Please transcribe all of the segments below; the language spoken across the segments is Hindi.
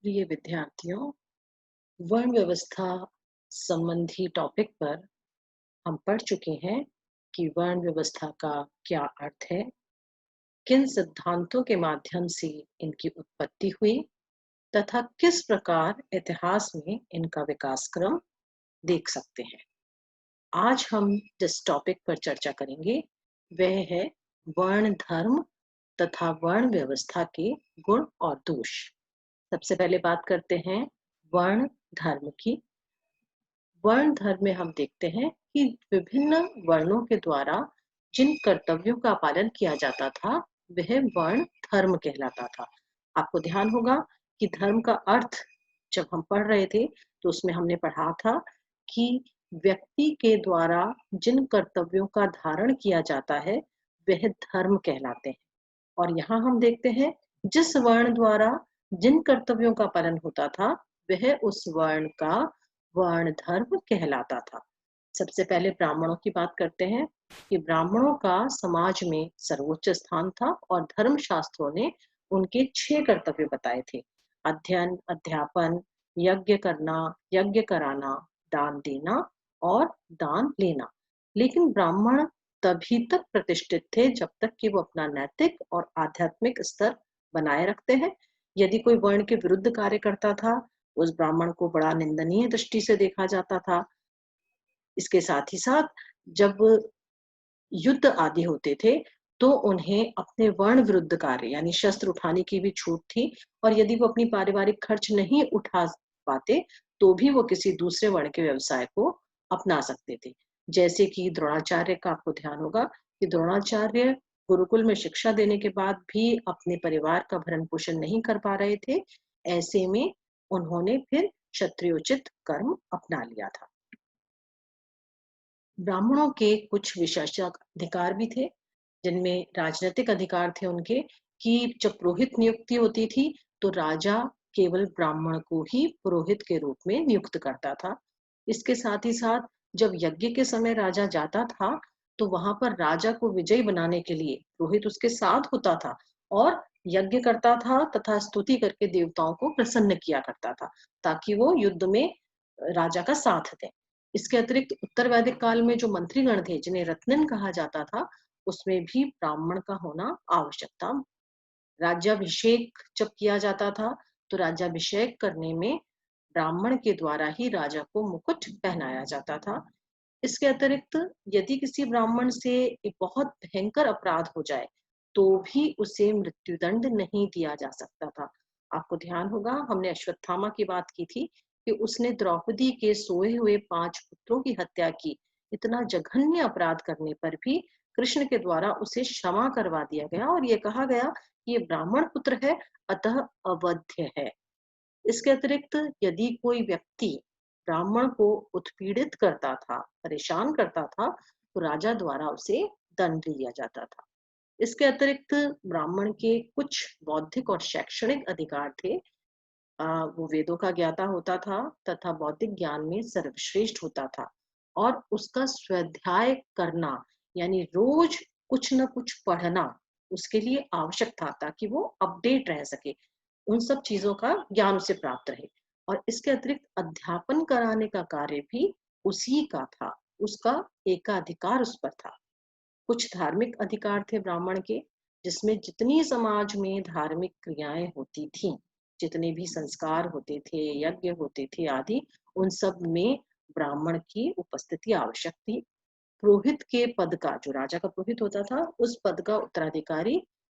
प्रिय विद्यार्थियों, वर्ण व्यवस्था संबंधी टॉपिक पर हम पढ़ चुके हैं कि वर्ण व्यवस्था का क्या अर्थ है, किन सिद्धांतों के माध्यम से इनकी उत्पत्ति हुई तथा किस प्रकार इतिहास में इनका विकास क्रम देख सकते हैं। आज हम जिस टॉपिक पर चर्चा करेंगे वह है वर्ण धर्म तथा वर्ण व्यवस्था के गुण और दोष। सबसे पहले बात करते हैं वर्ण धर्म की। वर्ण धर्म में हम देखते हैं कि विभिन्न वर्णों के द्वारा जिन कर्तव्यों का पालन किया जाता था वह वर्ण धर्म कहलाता था। आपको ध्यान होगा कि धर्म का अर्थ जब हम पढ़ रहे थे तो उसमें हमने पढ़ा था कि व्यक्ति के द्वारा जिन कर्तव्यों का धारण किया जाता है वह धर्म कहलाते हैं। और यहाँ हम देखते हैं जिस वर्ण द्वारा जिन कर्तव्यों का पालन होता था वह उस वर्ण का वर्ण धर्म कहलाता था। सबसे पहले ब्राह्मणों की बात करते हैं कि ब्राह्मणों का समाज में सर्वोच्च स्थान था और धर्म शास्त्रों ने उनके 6 कर्तव्य बताए थे। अध्ययन, अध्यापन, यज्ञ करना, यज्ञ कराना, दान देना और दान लेना। लेकिन ब्राह्मण तभी तक प्रतिष्ठित थे जब तक कि वो अपना नैतिक और आध्यात्मिक स्तर बनाए रखते हैं। यदि कोई वर्ण के विरुद्ध कार्य करता था उस ब्राह्मण को बड़ा निंदनीय दृष्टि से देखा जाता था। इसके साथ ही साथ जब युद्ध आदि होते थे तो उन्हें अपने वर्ण विरुद्ध कार्य यानी शस्त्र उठाने की भी छूट थी। और यदि वो अपनी पारिवारिक खर्च नहीं उठा पाते तो भी वो किसी दूसरे वर्ण के व्यवसाय को अपना सकते थे। जैसे कि द्रोणाचार्य का आपको ध्यान होगा कि द्रोणाचार्य गुरुकुल में शिक्षा देने के बाद भी अपने परिवार का भरण पोषण नहीं कर पा रहे थे। ऐसे में उन्होंने फिर क्षत्रियोचित कर्म अपना लिया था। ब्राह्मणों के कुछ विशेष अधिकार भी थे जिनमें राजनीतिक अधिकार थे उनके कि जब पुरोहित नियुक्ति होती थी तो राजा केवल ब्राह्मण को ही पुरोहित के रूप में नियुक्त करता था। इसके साथ ही साथ जब यज्ञ के समय राजा जाता था तो वहां पर राजा को विजयी बनाने के लिए पुरोहित उसके साथ होता था और यज्ञ करता था तथा स्तुति करके देवताओं को प्रसन्न किया करता था ताकि वो युद्ध में राजा का साथ दें। इसके अतिरिक्त उत्तर वैदिक काल में जो मंत्रीगण थे जिन्हें रत्नन कहा जाता था उसमें भी ब्राह्मण का होना आवश्यक था। राज्याभिषेक जब किया जाता था तो राज्याभिषेक करने में ब्राह्मण के द्वारा ही राजा को मुकुट पहनाया जाता था। इसके अतिरिक्त यदि किसी ब्राह्मण से एक बहुत भयंकर अपराध हो जाए तो भी उसे मृत्युदंड नहीं दिया जा सकता था। आपको ध्यान होगा हमने अश्वत्थामा की बात की थी कि उसने द्रौपदी के सोए हुए 5 पुत्रों की हत्या की। इतना जघन्य अपराध करने पर भी कृष्ण के द्वारा उसे क्षमा करवा दिया गया और ये कहा गया कि ये ब्राह्मण पुत्र है अतः अवध्य है। इसके अतिरिक्त यदि कोई व्यक्ति ब्राह्मण को उत्पीड़ित करता था, परेशान करता था तो राजा द्वारा उसे दंड दिया जाता था। इसके अतिरिक्त ब्राह्मण के कुछ बौद्धिक और शैक्षणिक अधिकार थे। वो वेदों का ज्ञाता होता था तथा बौद्धिक ज्ञान में सर्वश्रेष्ठ होता था और उसका स्वाध्याय करना यानी रोज कुछ न कुछ पढ़ना उसके लिए आवश्यक था ताकि वो अपडेट रह सके, उन सब चीजों का ज्ञान उसे प्राप्त रहे। और इसके अतिरिक्त अध्यापन कराने का कार्य भी उसी का था, उसका एकाधिकार उस पर था। कुछ धार्मिक अधिकार थे ब्राह्मण के जिसमें जितनी समाज में धार्मिक क्रियाएं होती थीं, जितने भी संस्कार होते थे, यज्ञ होते थे आदि, उन सब में ब्राह्मण की उपस्थिति आवश्यक थी। पुरोहित के पद का जो राजा का पुरोहित होता था उस पद का उत्तराधिकारी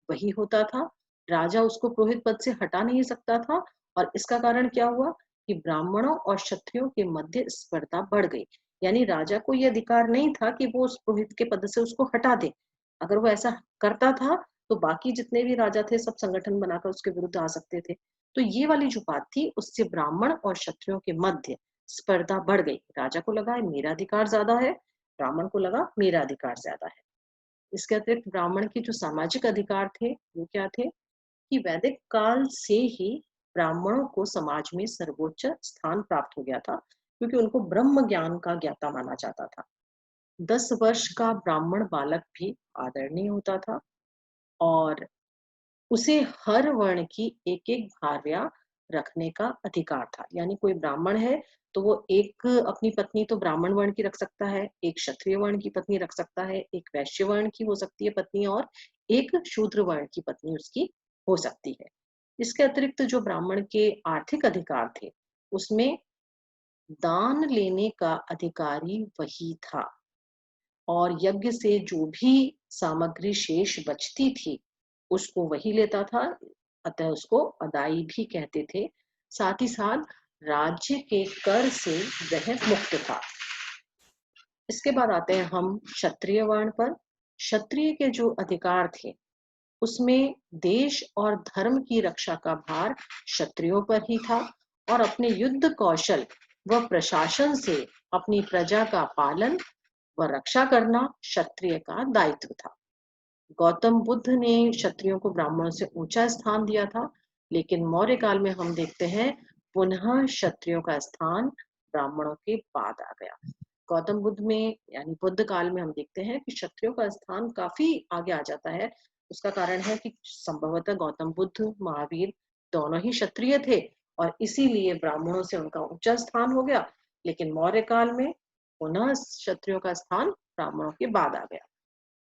वही होता था। राजा उसको पुरोहित पद से हटा नहीं सकता था। और इसका कारण क्या हुआ कि ब्राह्मणों और क्षत्रियों के मध्य स्पर्धा बढ़ गई। यानी राजा को यह अधिकार नहीं था कि वो उस पुरोहित के पद से उसको हटा दे। अगर वो ऐसा करता था तो बाकी जितने भी राजा थे सब संगठन बनाकर उसके विरुद्ध आ सकते थे। तो ये वाली जो बात थी उससे ब्राह्मण और क्षत्रियों के मध्य स्पर्धा बढ़ गई। राजा को लगा मेरा अधिकार ज्यादा है, ब्राह्मण को लगा मेरा अधिकार ज्यादा है। इसके अतिरिक्त ब्राह्मण के जो सामाजिक अधिकार थे वो क्या थे कि वैदिक काल से ही ब्राह्मणों को समाज में सर्वोच्च स्थान प्राप्त हो गया था क्योंकि उनको ब्रह्म ज्ञान का ज्ञाता माना जाता था। 10 वर्ष का ब्राह्मण बालक भी आदरणीय होता था और उसे हर वर्ण की एक एक भार्या रखने का अधिकार था। यानी कोई ब्राह्मण है तो वो एक अपनी पत्नी तो ब्राह्मण वर्ण की रख सकता है, एक क्षत्रिय वर्ण की पत्नी रख सकता है, एक वैश्य वर्ण की हो सकती है पत्नी और एक शूद्र वर्ण की पत्नी उसकी हो सकती है। इसके अतिरिक्त जो ब्राह्मण के आर्थिक अधिकार थे, उसमें दान लेने का अधिकारी वही था और यज्ञ से जो भी सामग्री शेष बचती थी, उसको वही लेता था, अतः उसको अदाई भी कहते थे। साथ ही साथ राज्य के कर से वह मुक्त था। इसके बाद आते हैं हम क्षत्रिय वर्ण पर। क्षत्रिय के जो अधिकार थे, उसमें देश और धर्म की रक्षा का भार क्षत्रियों पर ही था और अपने युद्ध कौशल व प्रशासन से अपनी प्रजा का पालन व रक्षा करना क्षत्रिय का दायित्व था। गौतम बुद्ध ने क्षत्रियों को ब्राह्मणों से ऊंचा स्थान दिया था, लेकिन मौर्य काल में हम देखते हैं पुनः क्षत्रियों का स्थान ब्राह्मणों के बाद आ गया। गौतम बुद्ध में यानी बुद्ध काल में हम देखते हैं कि क्षत्रियों का स्थान काफी आगे आ जाता है। उसका कारण है कि संभवतः गौतम बुद्ध, महावीर दोनों ही क्षत्रिय थे और इसीलिए ब्राह्मणों से उनका ऊंचा स्थान हो गया। लेकिन मौर्य काल में पुनः क्षत्रियों का स्थान ब्राह्मणों के बाद आ गया।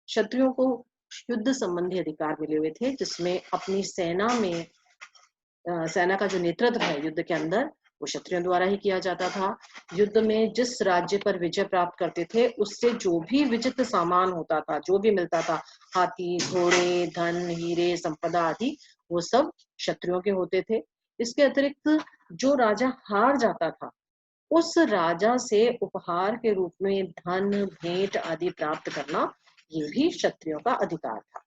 क्षत्रियों को युद्ध संबंधी अधिकार मिले हुए थे, जिसमें अपनी सेना का जो नेतृत्व है युद्ध के अंदर, वो क्षत्रियों द्वारा ही किया जाता था। युद्ध में जिस राज्य पर विजय प्राप्त करते थे, उससे जो भी विजित सामान होता था, जो भी मिलता था, हाथी, घोड़े, धन, हीरे, संपदा आदि, वो सब क्षत्रियों के होते थे। इसके अतिरिक्त जो राजा हार जाता था, उस राजा से उपहार के रूप में धन, भेंट आदि प्राप्त करना, ये भी क्षत्रियों का अधिकार था।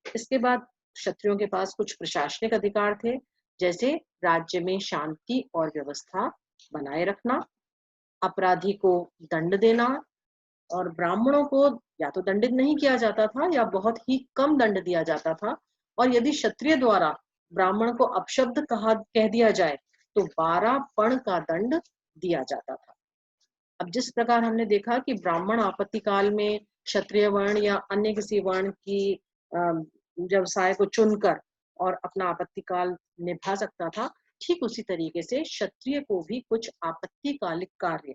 इसके बाद क्षत्रियों के पास कुछ प्रशासनिक अधिकार थे, जैसे राज्य में शांति और व्यवस्था बनाए रखना, अपराधी को दंड देना, और ब्राह्मणों को या तो दंडित नहीं किया जाता था या बहुत ही कम दंड दिया जाता था। और यदि क्षत्रिय द्वारा ब्राह्मण को अपशब्द कह दिया जाए तो 12 पण का दंड दिया जाता था। अब जिस प्रकार हमने देखा कि ब्राह्मण आपत्ति काल में क्षत्रिय वर्ण या अन्य किसी वर्ण की व्यवसाय को चुनकर और अपना आपत्ति काल निभा सकता था, ठीक उसी तरीके से क्षत्रिय को भी कुछ आपत्तिकालिक कार्य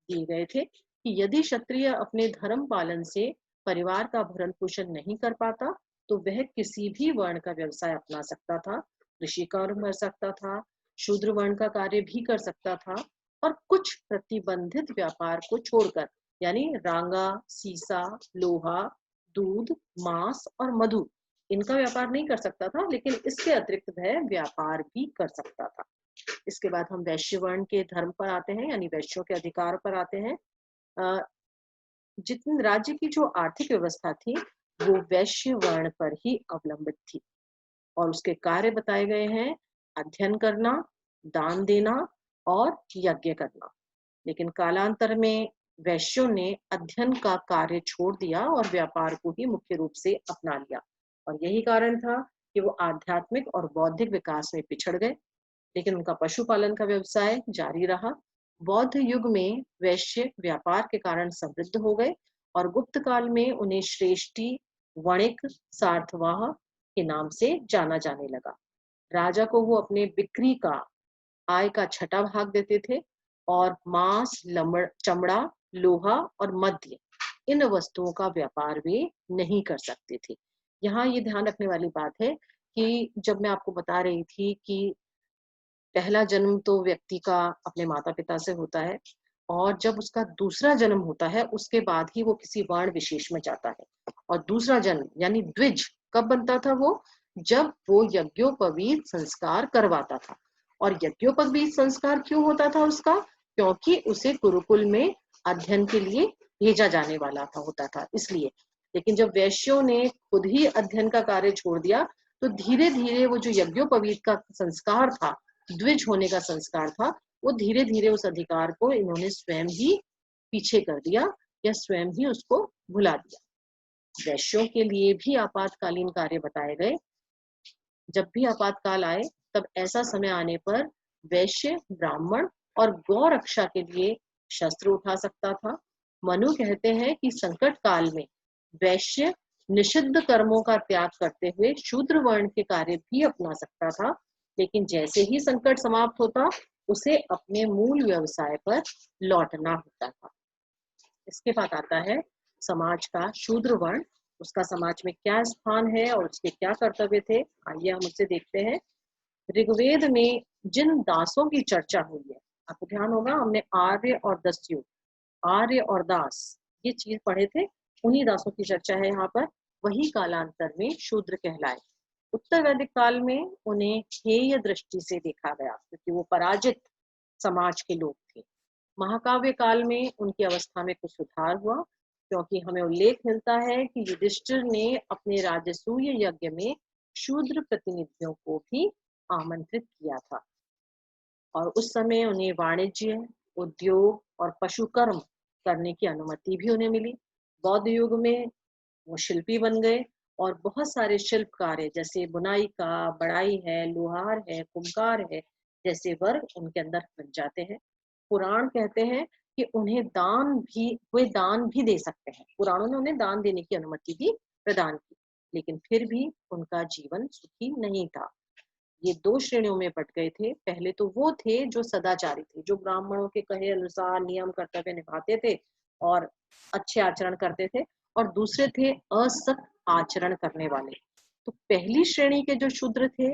दिए गए थे कि यदि क्षत्रिय अपने धर्म पालन से परिवार का भरण पोषण नहीं कर पाता, तो वह किसी भी वर्ण का व्यवसाय अपना सकता था, कृषि कार्य कर सकता था, शूद्र वर्ण का कार्य भी कर सकता था और कुछ प्रतिबंधित व्यापार को छोड़कर, यानी रांगा, सीसा, लोहा, दूध, मांस और मधु, इनका व्यापार नहीं कर सकता था, लेकिन इसके अतिरिक्त वह व्यापार भी कर सकता था। इसके बाद हम वैश्य वर्ण के धर्म पर आते हैं, यानी वैश्यों के अधिकार पर आते हैं। जितनी राज्य की जो आर्थिक व्यवस्था थी, वो वैश्य वर्ण पर ही अवलंबित थी और उसके कार्य बताए गए हैं: अध्ययन करना, दान देना और यज्ञ करना। लेकिन कालांतर में वैश्यों ने अध्ययन का कार्य छोड़ दिया और व्यापार को ही मुख्य रूप से अपना लिया और यही कारण था कि वो आध्यात्मिक और बौद्धिक विकास में पिछड़ गए। लेकिन उनका पशुपालन का व्यवसाय जारी रहा। बौद्ध युग में वैश्य व्यापार के कारण समृद्ध हो गए और गुप्त काल में उन्हें श्रेष्ठी, वणिक, सार्थवाह के नाम से जाना जाने लगा। राजा को वो अपने बिक्री का आय का 6वां भाग देते थे और मांस, चमड़ा, लोहा और मद्य, इन वस्तुओं का व्यापार वे नहीं कर सकते थे। यहाँ ये ध्यान रखने वाली बात है कि जब मैं आपको बता रही थी कि पहला जन्म तो व्यक्ति का अपने माता पिता से होता है और जब उसका दूसरा जन्म होता है, उसके बाद ही वो किसी वर्ण विशेष में जाता है। और दूसरा जन्म यानी द्विज कब बनता था? वो जब वो यज्ञोपवीत संस्कार करवाता था। और यज्ञोपवीत संस्कार क्यों होता था उसका? क्योंकि उसे गुरुकुल में अध्ययन के लिए भेजा जाने वाला होता था, इसलिए। लेकिन जब वैश्यों ने खुद ही अध्ययन का कार्य छोड़ दिया, तो धीरे धीरे वो जो यज्ञोपवीत का संस्कार था, द्विज होने का संस्कार था, वो धीरे धीरे उस अधिकार को इन्होंने स्वयं ही पीछे कर दिया या स्वयं ही उसको भुला दिया। वैश्यों के लिए भी आपातकालीन कार्य बताए गए। जब भी आपातकाल आए, तब ऐसा समय आने पर वैश्य, ब्राह्मण और गौ रक्षा के लिए शस्त्र उठा सकता था। मनु कहते हैं कि संकट काल में वैश्य निषिद्ध कर्मों का त्याग करते हुए शूद्र वर्ण के कार्य भी अपना सकता था लेकिन जैसे ही संकट समाप्त होता, उसे अपने मूल व्यवसाय पर लौटना होता था। इसके बाद आता है समाज का शूद्र वर्ण। उसका समाज में क्या स्थान है और उसके क्या कर्तव्य थे, आइए हम उसे देखते हैं। ऋग्वेद में जिन दासों की चर्चा हुई है, आपको ध्यान होगा हमने आर्य और दस्यु, आर्य और दास, ये चीज पढ़े थे। उन्हीं दासों की चर्चा है यहाँ पर। वही कालांतर में शूद्र कहलाए। उत्तर वैदिक काल में उन्हें हेय दृष्टि से देखा गया क्योंकि वो पराजित समाज के लोग थे। महाकाव्य काल में उनकी अवस्था में कुछ सुधार हुआ, क्योंकि हमें उल्लेख मिलता है कि युधिष्ठिर ने अपने राजसूय यज्ञ में शूद्र प्रतिनिधियों को भी आमंत्रित किया था और उस समय उन्हें वाणिज्य, उद्योग और पशुकर्म करने की अनुमति भी उन्हें मिली। बौद्ध युग में वो शिल्पी बन गए और बहुत सारे शिल्प कार्य जैसे बुनाई का, बढ़ाई है, लोहार है, कुम्हार है, जैसे वर्ग उनके अंदर बन जाते हैं। पुराण कहते हैं कि उन्हें दान भी, वे दान भी दे सकते हैं। पुराणों ने उन्हें दान देने की अनुमति भी प्रदान की, लेकिन फिर भी उनका जीवन सुखी नहीं था। ये दो श्रेणियों में बट गए थे। पहले तो वो थे जो सदाचारी थे, जो ब्राह्मणों के कहे अनुसार नियम कर्तव्य निभाते थे और अच्छे आचरण करते थे, और दूसरे थे असत आचरण करने वाले। तो पहली श्रेणी के जो शूद्र थे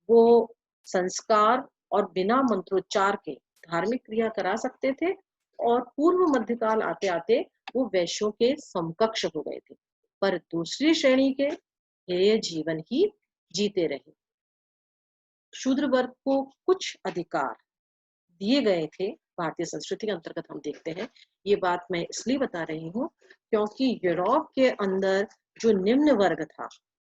वो संस्कार और बिना मंत्रोच्चार के धार्मिक क्रिया करा सकते थे, और पूर्व मध्यकाल आते आते वो वैश्यों के समकक्ष हो गए थे। पर दूसरी श्रेणी के हेय जीवन ही जीते रहे। शूद्र वर्ग को कुछ अधिकार दिए गए थे, भारतीय संस्कृति के अंतर्गत हम देखते हैं। ये बात मैं इसलिए बता रही हूँ क्योंकि यूरोप के अंदर जो निम्न वर्ग था,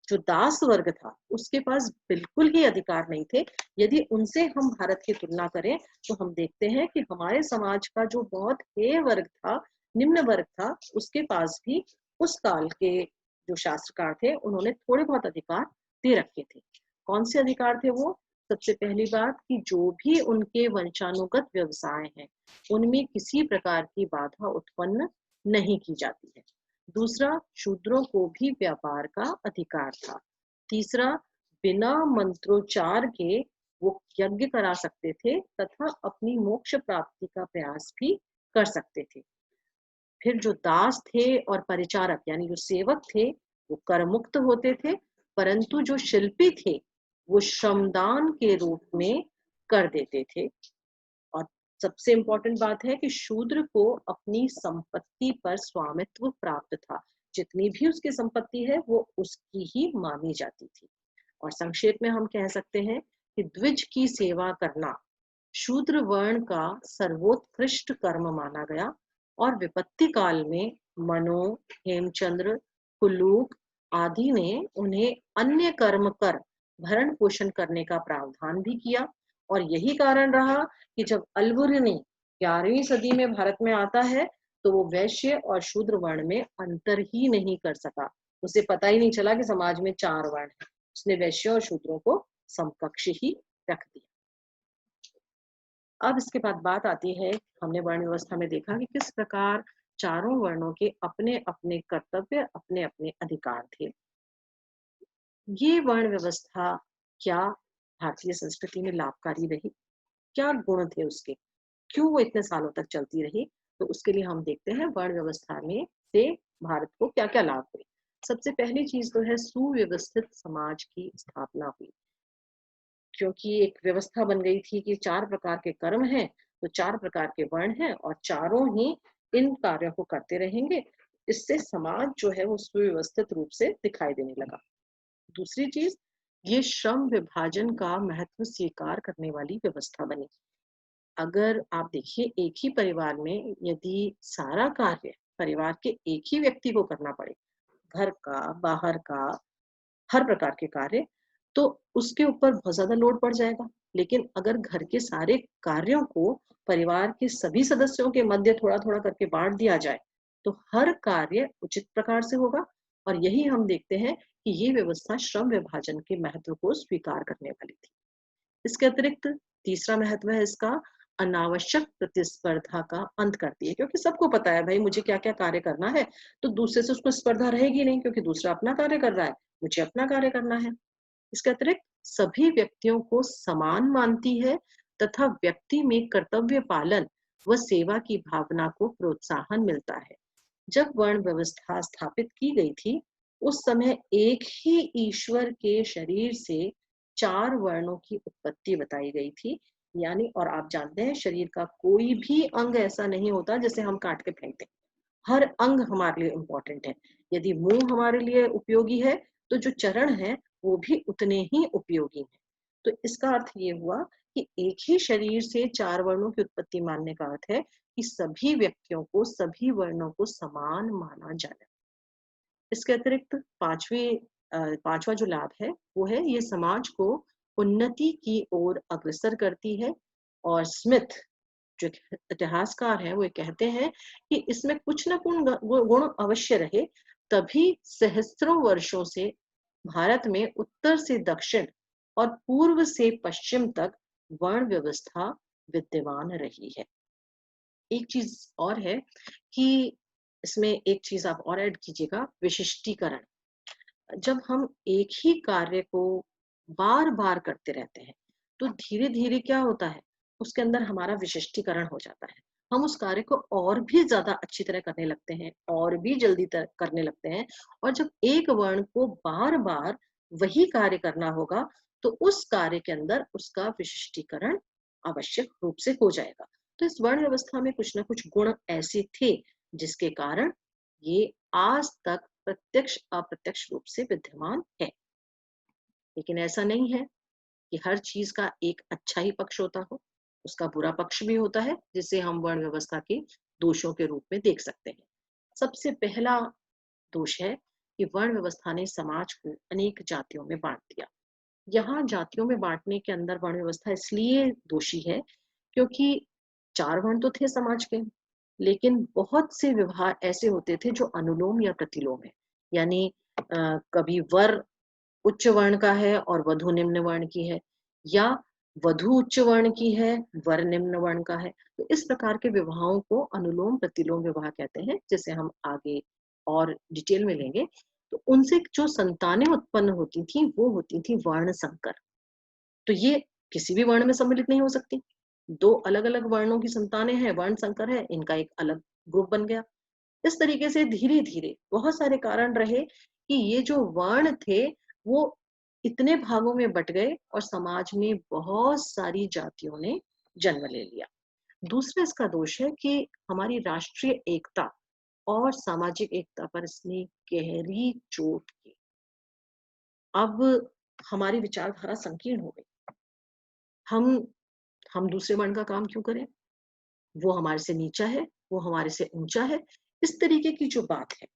जो दास वर्ग था, उसके पास बिल्कुल ही अधिकार नहीं थे। यदि उनसे हम भारत की तुलना करें तो हम देखते हैं कि हमारे समाज का जो बहुत हेय वर्ग था, निम्न वर्ग था, उसके पास भी उस काल के जो शास्त्रकार थे उन्होंने थोड़े बहुत अधिकार दे रखे थे। कौन से अधिकार थे वो? सबसे पहली बात कि जो भी उनके वंशानुगत व्यवसाय हैं, उनमें किसी प्रकार की बाधा उत्पन्न नहीं की जाती है। दूसरा, शूद्रों को भी व्यापार का अधिकार था। तीसरा, बिना मंत्रोच्चार के वो यज्ञ करा सकते थे तथा अपनी मोक्ष प्राप्ति का प्रयास भी कर सकते थे। फिर जो दास थे और परिचारक यानी जो सेवक थे वो कर मुक्त होते थे, परंतु जो शिल्पी थे वो श्रमदान के रूप में कर देते थे। और सबसे इंपॉर्टेंट बात है कि शूद्र को अपनी संपत्ति पर स्वामित्व प्राप्त था। जितनी भी उसकी संपत्ति है वो उसकी ही मानी जाती थी। और संक्षेप में हम कह सकते हैं कि द्विज की सेवा करना शूद्र वर्ण का सर्वोत्कृष्ट कर्म माना गया। और विपत्ति काल में मनु, हेमचंद्र, कुल्लूक आदि ने उन्हें अन्य कर्म कर भरण पोषण करने का प्रावधान भी किया। और यही कारण रहा कि जब अलबुर्नी 11वीं सदी में भारत में आता है तो वो वैश्य और शूद्र वर्ण में अंतर ही नहीं कर सका। उसे पता ही नहीं चला कि समाज में 4 वर्ण है। उसने वैश्यों और शूद्रों को समकक्ष ही रख दिया। अब इसके बाद बात आती है, हमने वर्ण व्यवस्था में देखा कि किस प्रकार चारों वर्णों के अपने अपने कर्तव्य, अपने अपने अधिकार थे। ये वर्ण व्यवस्था क्या भारतीय संस्कृति में लाभकारी रही? क्या गुण थे उसके? क्यों वो इतने सालों तक चलती रही? तो उसके लिए हम देखते हैं वर्ण व्यवस्था में से भारत को क्या क्या लाभ हुए। सबसे पहली चीज तो है सुव्यवस्थित समाज की स्थापना हुई, क्योंकि एक व्यवस्था बन गई थी कि 4 प्रकार के कर्म हैं, तो 4 प्रकार के वर्ण हैं और चारों ही इन कार्यों को करते रहेंगे। इससे समाज जो है वो सुव्यवस्थित रूप से दिखाई देने लगा। दूसरी चीज, ये श्रम विभाजन का महत्व स्वीकार करने वाली व्यवस्था बनी। अगर आप देखिए, एक ही परिवार में यदि सारा कार्य परिवार के एक ही व्यक्ति को करना पड़े, घर का, बाहर का, हर प्रकार के कार्य, तो उसके ऊपर बहुत ज्यादा लोड पड़ जाएगा। लेकिन अगर घर के सारे कार्यों को परिवार के सभी सदस्यों के मध्य थोड़ा थोड़ा करके बांट दिया जाए तो हर कार्य उचित प्रकार से होगा। और यही हम देखते हैं कि ये व्यवस्था श्रम विभाजन के महत्व को स्वीकार करने वाली थी। इसके अतिरिक्त तीसरा महत्व है इसका, अनावश्यक प्रतिस्पर्धा का अंत करती है, क्योंकि सबको पता है भाई मुझे क्या क्या कार्य करना है, तो दूसरे से उसको स्पर्धा रहेगी नहीं, क्योंकि दूसरा अपना कार्य कर रहा है, मुझे अपना कार्य करना है। इसके अतिरिक्त सभी व्यक्तियों को समान मानती है तथा व्यक्ति में कर्तव्य पालन व सेवा की भावना को प्रोत्साहन मिलता है। जब वर्ण व्यवस्था स्थापित की गई थी, उस समय एक ही ईश्वर के शरीर से 4 वर्णों की उत्पत्ति बताई गई थी। यानी और आप जानते हैं शरीर का कोई भी अंग ऐसा नहीं होता जिसे हम काट के फेंक दें। हर अंग हमारे लिए इम्पोर्टेंट है। यदि मुंह हमारे लिए उपयोगी है, तो जो चरण है वो भी उतने ही उपयोगी हैं। तो इसका अर्थ ये हुआ कि एक ही शरीर से 4 वर्णों की उत्पत्ति मानने का अर्थ है कि सभी व्यक्तियों को सभी वर्णों को समान माना जाए। इसके अतिरिक्त पांचवा जो लाभ है वो है ये समाज को उन्नति की ओर अग्रसर करती है। और स्मिथ जो इतिहासकार हैं वो ये कहते हैं कि इसमें कुछ न कुछ गुण अवश्य रहे, तभी सहस्त्रों वर्षों से भारत में उत्तर से दक्षिण और पूर्व से पश्चिम तक वर्ण व्यवस्था विद्यमान रही है। एक चीज और है कि इसमें एक चीज आप और ऐड कीजिएगा, विशिष्टीकरण। जब हम एक ही कार्य को बार बार करते रहते हैं तो धीरे धीरे क्या होता है, उसके अंदर हमारा विशिष्टीकरण हो जाता है। हम उस कार्य को और भी ज्यादा अच्छी तरह करने लगते हैं और भी जल्दी करने लगते हैं। और जब एक वर्ण को बार बार वही कार्य करना होगा तो उस कार्य के अंदर उसका विशिष्टीकरण आवश्यक रूप से हो जाएगा। तो इस वर्ण व्यवस्था में कुछ ना कुछ गुण ऐसे थे जिसके कारण ये आज तक प्रत्यक्ष अप्रत्यक्ष रूप से विद्यमान है। लेकिन ऐसा नहीं है कि हर चीज का एक अच्छा ही पक्ष होता हो, उसका बुरा पक्ष भी होता है जिसे हम वर्ण व्यवस्था के दोषों के रूप में देख सकते हैं। सबसे पहला दोष है कि वर्ण व्यवस्था ने समाज को अनेक जातियों में बांट दिया। यहाँ जातियों में बांटने के अंदर वर्ण व्यवस्था इसलिए दोषी है क्योंकि 4 वर्ण तो थे समाज के, लेकिन बहुत से व्यवहार ऐसे होते थे जो अनुलोम या प्रतिलोम है। यानी कभी वर उच्च वर्ण का है और वधु निम्न वर्ण की है, या वधु उच्च वर्ण की है, वर निम्न वर्ण का है। तो इस प्रकार के विवाहों को अनुलोम प्रतिलोम विवाह कहते हैं, जिसे हम आगे और डिटेल में लेंगे। तो उनसे जो संतानें उत्पन्न होती थी वो होती थी वर्ण संकर। तो ये किसी भी वर्ण में सम्मिलित नहीं हो सकती। 2 अलग-अलग वर्णों की संतानें हैं, वर्ण संकर है, इनका एक अलग ग्रुप बन गया। इस तरीके से धीरे-धीरे बहुत सारे कारण रहे कि ये जो वर्ण थे वो इतने भागों में बट गए और समाज में बहुत सारी जातियों ने जन्म ले लिया। दूसरा इसका दोष है कि हमारी राष्ट्रीय एकता और सामाजिक एकता पर इसने गहरी चोट की। अब हमारी विचारधारा संकीर्ण हो गई। हम हम दूसरे वर्ण का काम क्यों करें? वो हमारे से नीचा है, वो हमारे से ऊंचा है। इस तरीके की जो बात है,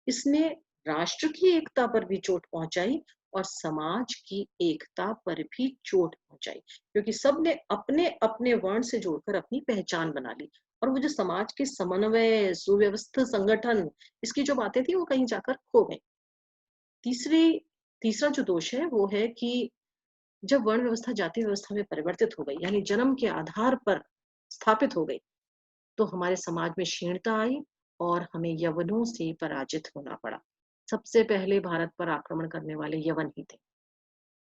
इसने राष्ट्र की एकता पर भी चोट पहुंचाई और समाज की एकता पर भी चोट पहुंचाई, क्योंकि सबने अपने अपने वर्ण से जोड़कर अपनी पहचान बना ली। और वो जो समाज के समन्वय, सुव्यवस्थित संगठन, इसकी जो बातें थी वो कहीं जाकर खो गई। तीसरी तीसरा जो दोष है वो है कि जब वर्ण व्यवस्था जाति व्यवस्था में परिवर्तित हो गई, यानी जन्म के आधार पर स्थापित हो गई, तो हमारे समाज में क्षीणता आई और हमें यवनों से पराजित होना पड़ा। सबसे पहले भारत पर आक्रमण करने वाले यवन ही थे।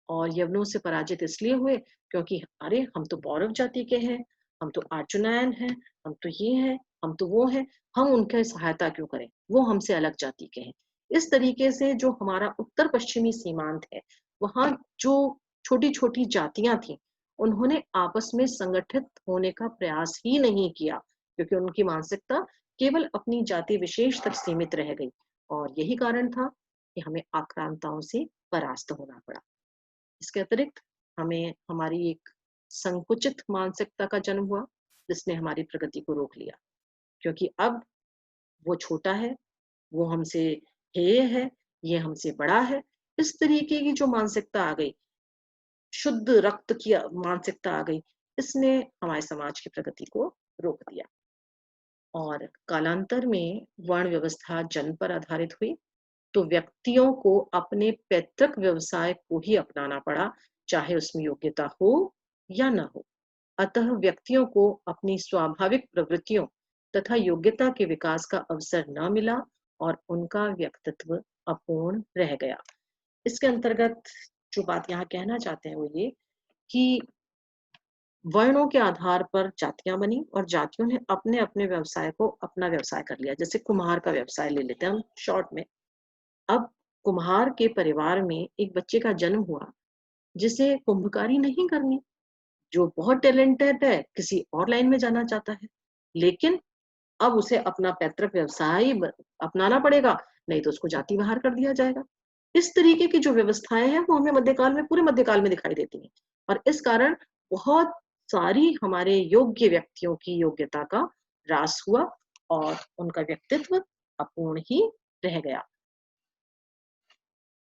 और यवनों से पराजित इसलिए हुए क्योंकि अरे हम तो पौरव जाति के हैं, हम तो अर्जुनयन हैं, हम तो ये हैं, हम तो वो हैं, हम उनकी सहायता क्यों करें, वो हमसे अलग जाति के हैं। इस तरीके से जो हमारा उत्तर पश्चिमी सीमांत है, वहां जो छोटी छोटी जातियां थी, उन्होंने आपस में संगठित होने का प्रयास ही नहीं किया, क्योंकि उनकी मानसिकता केवल अपनी जाति विशेष तक सीमित रह गई। और यही कारण था कि हमें आक्रांताओं से परास्त होना पड़ा। इसके अतिरिक्त हमें हमारी एक संकुचित मानसिकता का जन्म हुआ, जिसने हमारी प्रगति को रोक लिया, क्योंकि अब वो छोटा है, वो हमसे हेय है, ये हमसे बड़ा है। इस तरीके की जो मानसिकता आ गई, शुद्ध रक्त की मानसिकता आ गई, इसने हमारे समाज की प्रगति को रोक दिया। और कालांतर में वर्ण व्यवस्था जन्म पर आधारित हुई, तो व्यक्तियों को अपने पैतृक व्यवसाय को ही अपनाना पड़ा, चाहे उसमें योग्यता हो या न हो। अतः व्यक्तियों को अपनी स्वाभाविक प्रवृत्तियों तथा योग्यता के विकास का अवसर न मिला और उनका व्यक्तित्व अपूर्ण रह गया। इसके अंतर्गत जो बात यहाँ कहना चाहते हैं वो ये कि वर्णों के आधार पर जातियाँ बनी और जातियों ने अपने-अपने व्यवसाय को अपना व्यवसाय कर लिया। जैसे कुम्हार का व्यवसाय ले लेते हैं हम शॉर्ट में। अब कुम्हार के परिवार में एक बच्चे का जन्म हुआ, जिसे कुम्भकारी नहीं करनी, जो बहुत टैलेंटेड है, किसी और लाइन में जाना चाहता है। लेकिन अब उसे अपना पैतृक व्यवसाय ही अपनाना पड़ेगा, नहीं तो उसको जाति बाहर कर दिया जाएगा। इस तरीके की जो व्यवस्थाएँ हैं, वो हमें मध्यकाल में पूरे मध्यकाल में दिखाई देती हैं और इस कारण बहुत सारी हमारे योग्य व्यक्तियों की योग्यता का ह्रास हुआ और उनका व्यक्तित्व अपूर्ण ही रह गया।